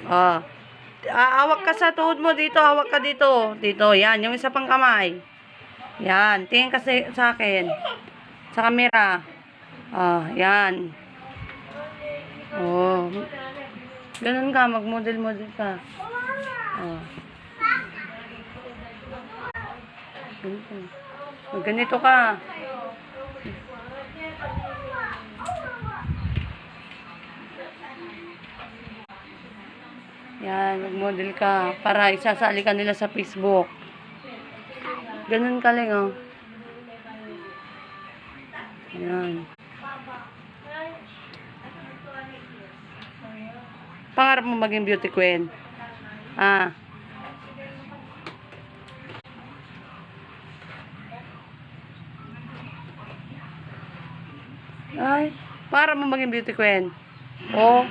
Oh. Hawak ka sa tuhod mo dito. Hawak ka dito. Dito. Yan. Yung isa pang kamay. Yan. Tingin ka sa akin. Sa camera. Oh. Yan. Oh. Ganun ka. Mag-model-model ka. Oh. Ganito ka. Yan, mag-model ka para isasali ka nila sa Facebook. Ganun ka lang, oh. Yan. Pangarap mo maging beauty queen? Ah. Ay, para mo maging beauty queen. Oh.